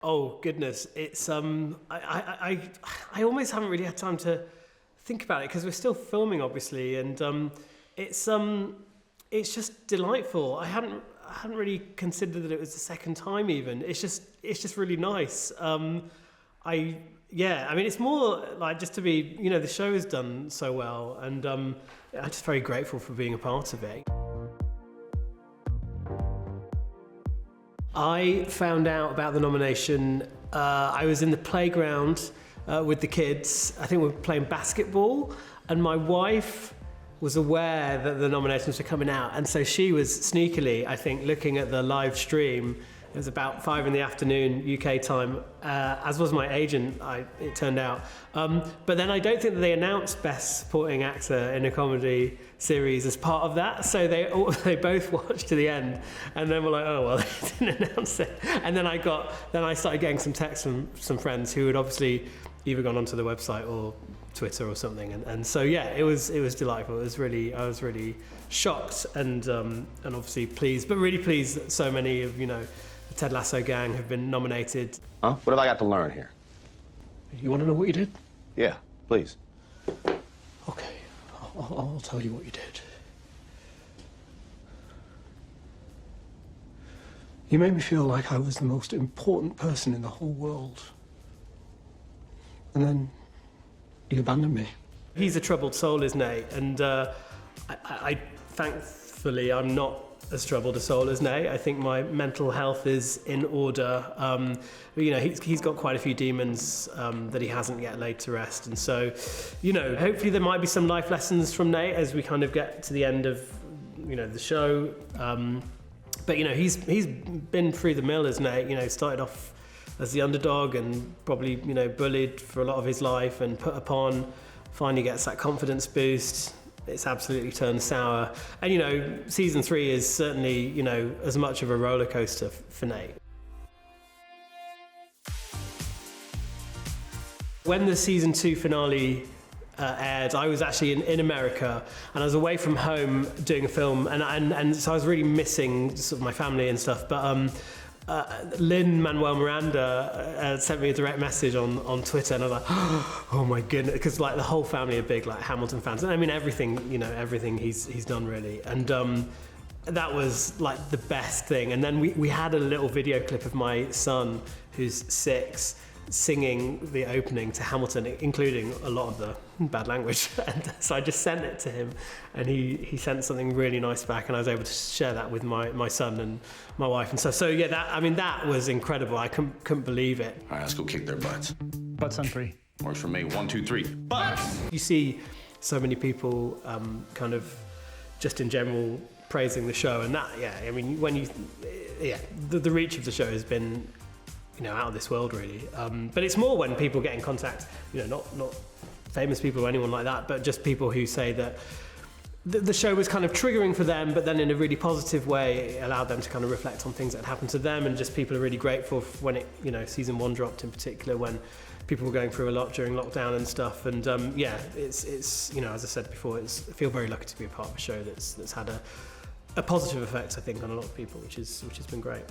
Oh goodness, it's I almost haven't really had time to think about it because we're still filming, obviously, and it's just delightful. I hadn't really considered that it was the second time even. It's just really nice. I mean, it's more like just to be, the show is done so well, and I'm just very grateful for being a part of it. I found out about the nomination, I was in the playground with the kids. I think we were playing basketball, and my wife was aware that the nominations were coming out, and so she was sneakily, I think, looking at the live stream. It was about 5 PM UK time, as was my agent, it turned out. But then I don't think that they announced Best Supporting Actor in a Comedy Series as part of that, so they both watched to the end, and then were like, oh well, they didn't announce it. And then I started getting some texts from some friends who had obviously either gone onto the website or Twitter or something, and so yeah, it was delightful. I was really shocked and obviously pleased, but really pleased that so many of the Ted Lasso gang have been nominated. Huh? What have I got to learn here? You want to know what you did? Yeah, please. Okay, I'll tell you what you did. You made me feel like I was the most important person in the whole world. And then you abandoned me. He's a troubled soul, isn't he? And I thankfully, I'm not as troubled a soul as Nate. I think my mental health is in order. He's got quite a few demons that he hasn't yet laid to rest, and so, hopefully there might be some life lessons from Nate as we kind of get to the end of, the show. But he's been through the mill as Nate. Started off as the underdog and probably bullied for a lot of his life and put upon. Finally gets that confidence boost. It's absolutely turned sour, and season 3 is certainly as much of a roller coaster for Nate. When the season 2 finale aired, I was actually in America, and I was away from home doing a film, and so I was really missing sort of my family and stuff. But Lin-Manuel Miranda sent me a direct message on Twitter, and I was like, oh my goodness, because like the whole family are big Hamilton fans, and I mean everything he's done really, and that was like the best thing. And then we had a little video clip of my son, who's 6, singing the opening to Hamilton, including a lot of the bad language, and so I just sent it to him, and he sent something really nice back, and I was able to share that with my son and my wife, and so yeah, that was incredible. I couldn't believe it. All right, let's go kick their butts. Butts on 3. Works for me. 1, 2, 3. Butts! You see so many people kind of just in general praising the show, and that, yeah, I mean, the reach of the show has been out of this world, really. But it's more when people get in contact, not famous people or anyone like that, but just people who say that the show was kind of triggering for them, but then in a really positive way, it allowed them to kind of reflect on things that had happened to them, and just people are really grateful for when it, season 1 dropped in particular, when people were going through a lot during lockdown and stuff. And it's as I said before, I feel very lucky to be a part of a show that's had a positive effect, I think, on a lot of people, which has been great.